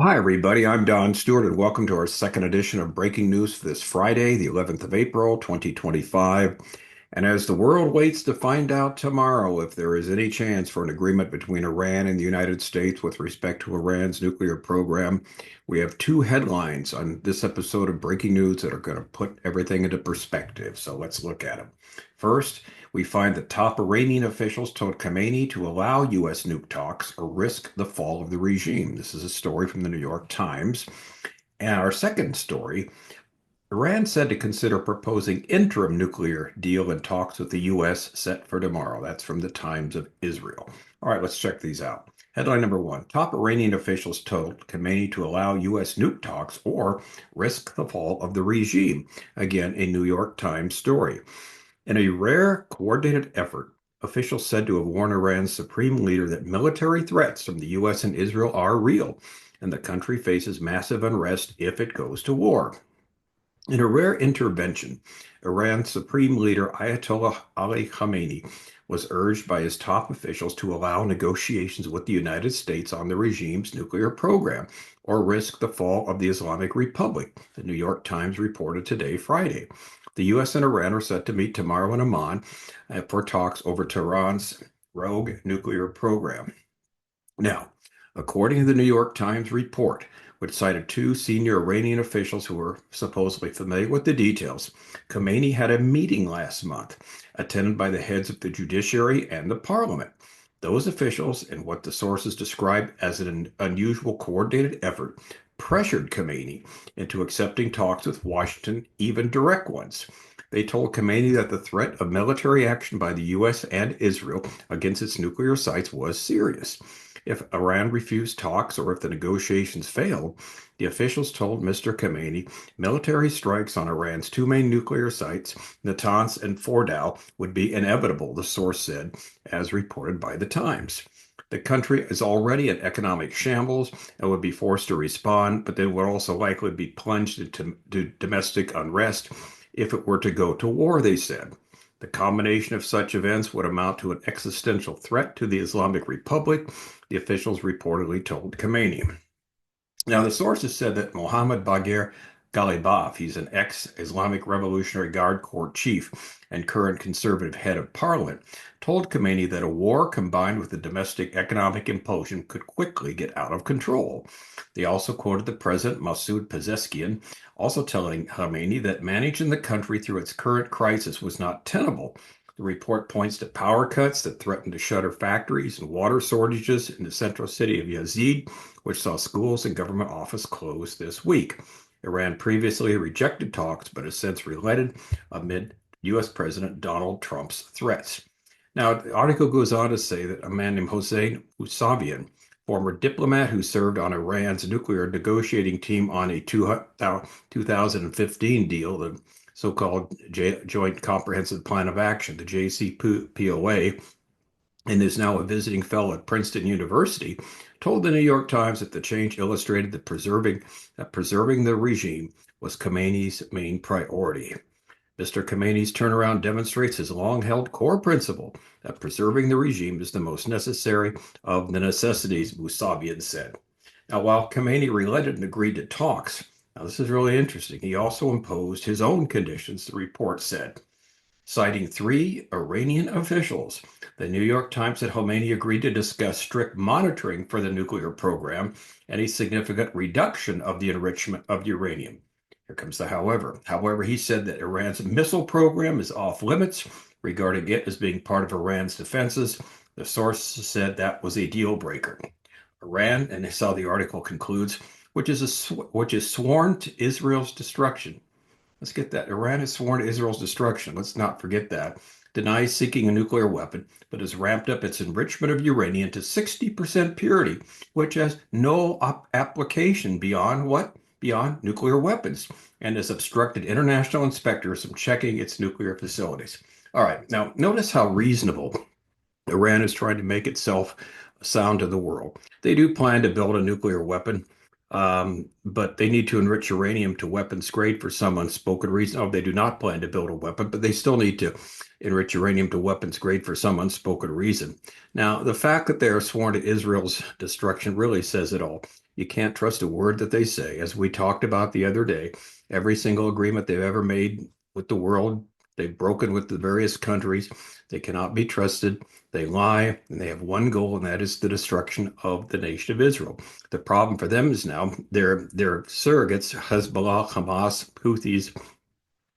Well, hi, everybody. I'm Don Stewart, and welcome to our second edition of Breaking News for this Friday, the 11th of April, 2025. And as the world waits to find out tomorrow if there is any chance for an agreement between Iran and the United States with respect to Iran's nuclear program, we have two headlines on this episode of Breaking News that are going to put everything into perspective. So let's look at them. First, we find that top Iranian officials told Khamenei to allow U.S. nuke talks or risk the fall of the regime. This is a story from the New York Times. And our second story, Iran said to consider proposing interim nuclear deal in talks with the U.S. set for tomorrow. That's from the Times of Israel. All right, let's check these out. Headline number one, top Iranian officials told Khamenei to allow U.S. nuke talks or risk the fall of the regime. Again, a New York Times story. In a rare, coordinated effort, officials said to have warned Iran's supreme leader that military threats from the U.S. and Israel are real, and the country faces massive unrest if it goes to war. In a rare intervention, Iran's supreme leader Ayatollah Ali Khamenei was urged by his top officials to allow negotiations with the United States on the regime's nuclear program or risk the fall of the Islamic Republic, the New York Times reported today, Friday. The U.S. and Iran are set to meet tomorrow in Amman for talks over Tehran's rogue nuclear program. Now, according to the New York Times report, which cited two senior Iranian officials who were supposedly familiar with the details, Khamenei had a meeting last month, attended by the heads of the judiciary and the parliament. Those officials, in what the sources describe as an unusual coordinated effort, pressured Khamenei into accepting talks with Washington, even direct ones. They told Khamenei that the threat of military action by the U.S. and Israel against its nuclear sites was serious. If Iran refused talks or if the negotiations failed, the officials told Mr. Khamenei military strikes on Iran's two main nuclear sites, Natanz and Fordow, would be inevitable, the source said, as reported by the Times. The country is already in economic shambles and would be forced to respond, but then would also likely be plunged into domestic unrest if it were to go to war, they said. The combination of such events would amount to an existential threat to the Islamic Republic, the officials reportedly told Khamenei. Now, the sources said that Mohammad Bagher Ghalibaf, he's an ex-Islamic Revolutionary Guard Corps chief and current conservative head of parliament, told Khamenei that a war combined with the domestic economic implosion could quickly get out of control. They also quoted the president, Masoud Pezeshkian, also telling Khamenei that managing the country through its current crisis was not tenable. The report points to power cuts that threatened to shutter factories and water shortages in the central city of Yazid, which saw schools and government offices close this week. Iran previously rejected talks, but has since relented amid U.S. President Donald Trump's threats. Now, the article goes on to say that a man named Hossein Mousavian, former diplomat who served on Iran's nuclear negotiating team on a 2015 deal, the so-called Joint Comprehensive Plan of Action, the JCPOA, and is now a visiting fellow at Princeton University, told the New York Times that the change illustrated that preserving the regime was Khamenei's main priority. Mr. Khamenei's turnaround demonstrates his long-held core principle that preserving the regime is the most necessary of the necessities, Mousavian said. Now, while Khamenei relented and agreed to talks, now this is really interesting, he also imposed his own conditions, the report said. Citing three Iranian officials, the New York Times said Khamenei agreed to discuss strict monitoring for the nuclear program and a significant reduction of the enrichment of uranium. Here comes the however. However, he said that Iran's missile program is off limits, regarding it as being part of Iran's defenses. The source said that was a deal breaker. Iran, and this is how the article concludes, which is sworn to Israel's destruction. Let's get that. Iran has sworn to Israel's destruction. Let's not forget that. Denies seeking a nuclear weapon, but has ramped up its enrichment of uranium to 60% purity, which has no application beyond what? Beyond nuclear weapons, and has obstructed international inspectors from checking its nuclear facilities. All right, now notice how reasonable Iran is trying to make itself sound to the world. They do plan to build a nuclear weapon. But they need to enrich uranium to weapons grade for some unspoken reason. Oh, they do not plan to build a weapon, but they still need to enrich uranium to weapons grade for some unspoken reason. Now, the fact that they are sworn to Israel's destruction really says it all. You can't trust a word that they say. As we talked about the other day, every single agreement they've ever made with the world, they've broken with the various countries. They cannot be trusted. They lie, and they have one goal, and that is the destruction of the nation of Israel. The problem for them is now their surrogates, Hezbollah, Hamas, Houthis,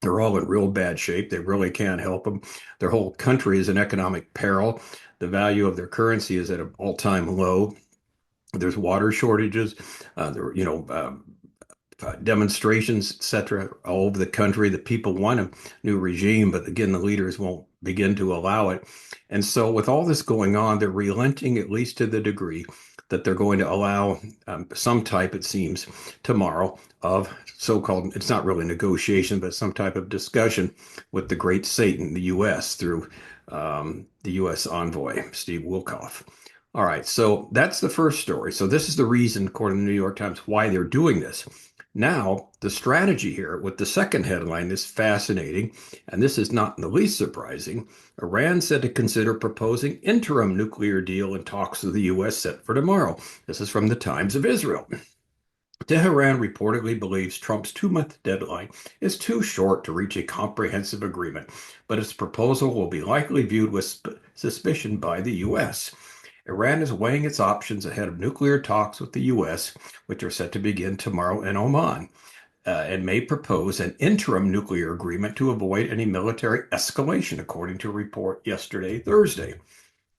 they're all in real bad shape. They really can't help them. Their whole country is in economic peril. The value of their currency is at an all-time low. There's water shortages. There, demonstrations, etc., all over the country. The people want a new regime, but again, the leaders won't begin to allow it. And so, with all this going on, they're relenting at least to the degree that they're going to allow some type, it seems, tomorrow of so-called, it's not really negotiation, but some type of discussion with the great Satan, the U.S., through the U.S. envoy, Steve Wilkoff. All right, so that's the first story. So this is the reason, according to the New York Times, why they're doing this. Now, the strategy here with the second headline is fascinating, and this is not in the least surprising. Iran said to consider proposing interim nuclear deal in talks with the U.S. set for tomorrow. This is from the Times of Israel. Tehran reportedly believes Trump's 2-month deadline is too short to reach a comprehensive agreement, but its proposal will be likely viewed with suspicion by the U.S. Iran is weighing its options ahead of nuclear talks with the U.S., which are set to begin tomorrow in Oman, and may propose an interim nuclear agreement to avoid any military escalation, according to a report yesterday, Thursday.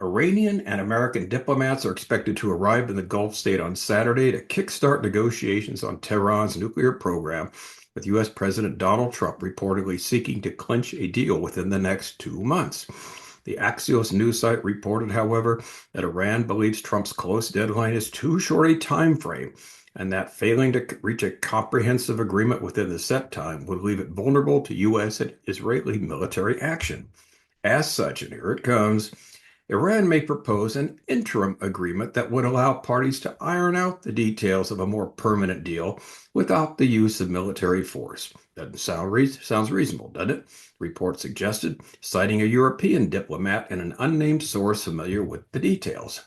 Iranian and American diplomats are expected to arrive in the Gulf state on Saturday to kickstart negotiations on Tehran's nuclear program, with U.S. President Donald Trump reportedly seeking to clinch a deal within the next 2 months. The Axios news site reported, however, that Iran believes Trump's close deadline is too short a time frame, and that failing to reach a comprehensive agreement within the set time would leave it vulnerable to U.S. and Israeli military action. As such, and here it comes, Iran may propose an interim agreement that would allow parties to iron out the details of a more permanent deal without the use of military force. Doesn't sounds reasonable, doesn't it? Report suggested, citing a European diplomat and an unnamed source familiar with the details.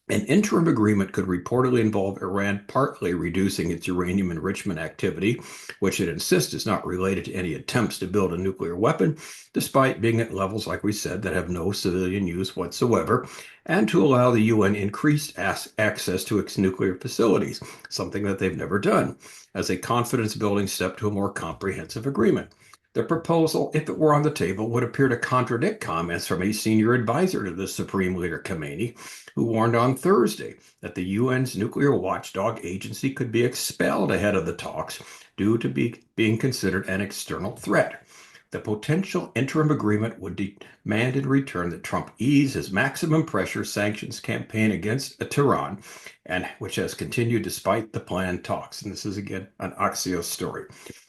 An interim agreement could reportedly involve Iran partly reducing its uranium enrichment activity, which it insists is not related to any attempts to build a nuclear weapon, despite being at levels, like we said, that have no civilian use whatsoever, and to allow the UN increased access to its nuclear facilities, something that they've never done, as a confidence-building step to a more comprehensive agreement. The proposal, if it were on the table, would appear to contradict comments from a senior advisor to the Supreme Leader Khamenei, who warned on Thursday that the UN's nuclear watchdog agency could be expelled ahead of the talks due to being considered an external threat. The potential interim agreement would demand in return that Trump ease his maximum pressure sanctions campaign against Tehran, and which has continued despite the planned talks. And this is again an Axios story.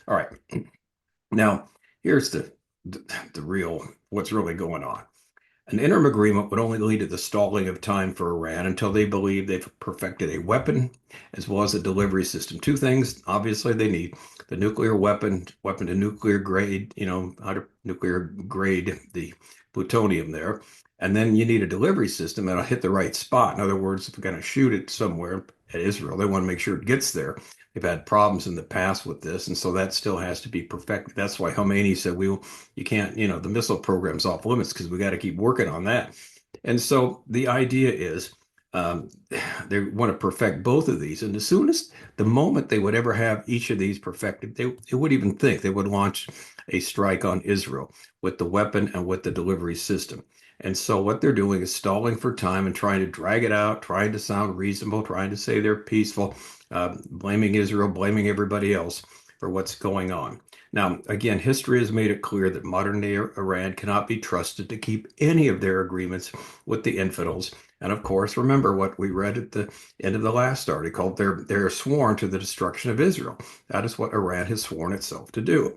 All right. Now, here's the real what's really going on. An interim agreement would only lead to the stalling of time for Iran until they believe they've perfected a weapon as well as a delivery system. Two things, obviously, they need the nuclear weapon to nuclear grade, how to nuclear grade the plutonium there. And then you need a delivery system that'll hit the right spot. In other words, if we're going to shoot it somewhere at Israel, they want to make sure it gets there. They've had problems in the past with this, and so that still has to be perfected. That's why Khamenei said, you can't, the missile program's off limits because we got to keep working on that. And so the idea is they want to perfect both of these. And as soon as the moment they would ever have each of these perfected, they would even think they would launch a strike on Israel with the weapon and with the delivery system. And so what they're doing is stalling for time and trying to drag it out, trying to sound reasonable, trying to say they're peaceful, blaming Israel, blaming everybody else for what's going on. Now, again, history has made it clear that modern-day Iran cannot be trusted to keep any of their agreements with the infidels. And of course, remember what we read at the end of the last article, they're sworn to the destruction of Israel. That is what Iran has sworn itself to do.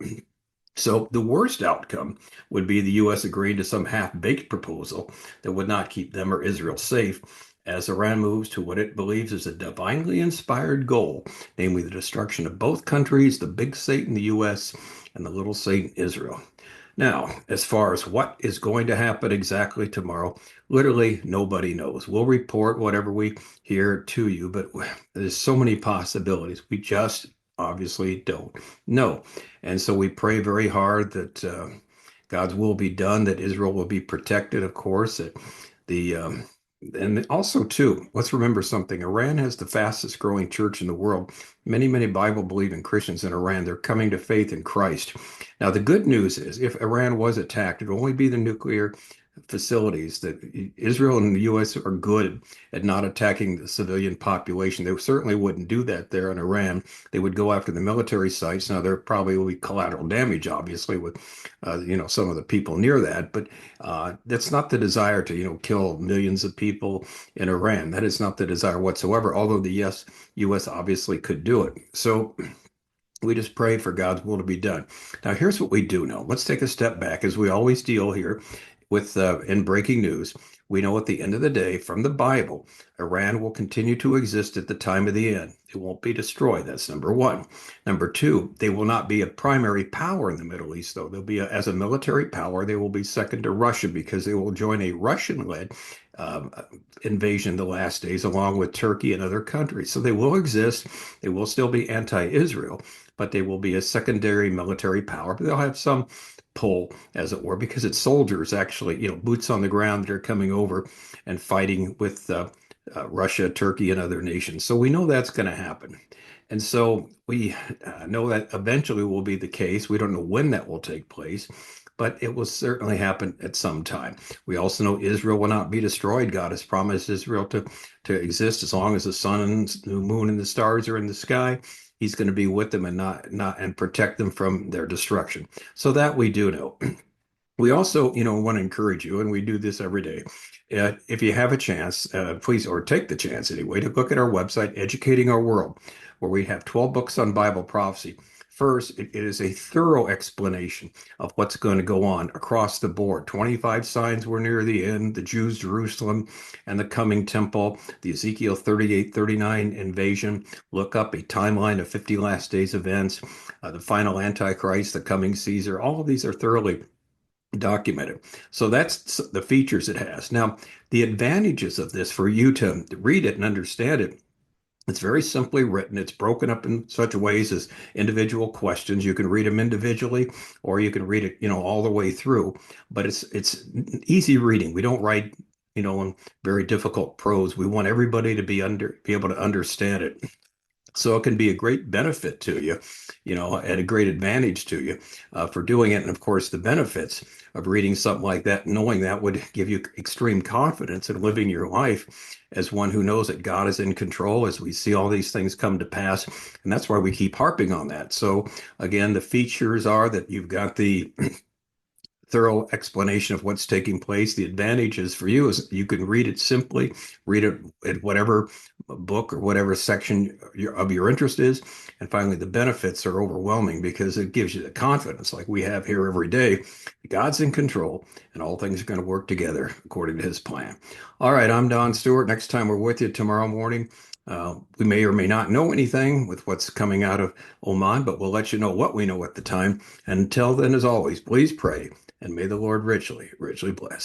So the worst outcome would be the U.S. agreeing to some half-baked proposal that would not keep them or Israel safe as Iran moves to what it believes is a divinely inspired goal, namely the destruction of both countries, the big Satan, the U.S., and the little Satan, Israel. Now, as far as what is going to happen exactly tomorrow, literally nobody knows. We'll report whatever we hear to you, but there's so many possibilities. We just obviously don't know. And so we pray very hard that God's will be done, that Israel will be protected, of course, that the and also too, let's remember something. Iran has the fastest growing church in the world. Many, many Bible believing Christians in Iran, they're coming to faith in Christ. Now, the good news is if Iran was attacked, it would only be the nuclear facilities that Israel and the U.S. are good at not attacking the civilian population. They certainly wouldn't do that there in Iran. They would go after the military sites. Now, there probably will be collateral damage, obviously, with some of the people near that, but that's not the desire to kill millions of people in Iran. That is not the desire whatsoever. Although the U.S. obviously could do it. So we just pray for God's will to be done. Now, here's what we do know. Let's take a step back, as we always deal here with in breaking news. We know at the end of the day, from the Bible, Iran will continue to exist at the time of the end. It won't be destroyed. That's number one. Number two, they will not be a primary power in the Middle East, though. They'll be as a military power. They will be second to Russia because they will join a Russian-led um, invasion the last days, along with Turkey and other countries. So they will exist. They will still be anti-Israel, but they will be a secondary military power. But they'll have some pull, as it were, because it's soldiers actually, boots on the ground that are coming over and fighting with Russia, Turkey, and other nations. So we know that's going to happen. And so we know that eventually will be the case. We don't know when that will take place, but it will certainly happen at some time. We also know Israel will not be destroyed. God has promised Israel to exist as long as the sun and the moon and the stars are in the sky. He's going to be with them and not and protect them from their destruction. So that we do know. We also, want to encourage you, and we do this every day. If you have a chance, please, or take the chance anyway, to look at our website, Educating Our World, where we have 12 books on Bible prophecy. First, it is a thorough explanation of what's going to go on across the board. 25 signs were near the end, the Jews, Jerusalem, and the coming temple, the Ezekiel 38-39 invasion. Look up a timeline of 50 last days events, the final Antichrist, the coming Caesar. All of these are thoroughly documented. So that's the features it has. Now, the advantages of this for you to read it and understand it, it's very simply written. It's broken up in such ways as individual questions. You can read them individually, or you can read it, all the way through. But it's easy reading. We don't write, in very difficult prose. We want everybody to be able to understand it. So it can be a great benefit to you, and a great advantage to you for doing it. And of course, the benefits of reading something like that, knowing that would give you extreme confidence in living your life as one who knows that God is in control as we see all these things come to pass. And that's why we keep harping on that. So again, the features are that you've got the thorough explanation of what's taking place. The advantage is for you is you can read it simply, read it in whatever book or whatever section of your interest is. And finally, the benefits are overwhelming because it gives you the confidence like we have here every day. God's in control and all things are going to work together according to his plan. All right, I'm Don Stewart. Next time we're with you tomorrow morning. We may or may not know anything with what's coming out of Oman, but we'll let you know what we know at the time. And until then, as always, please pray and may the Lord richly, richly bless.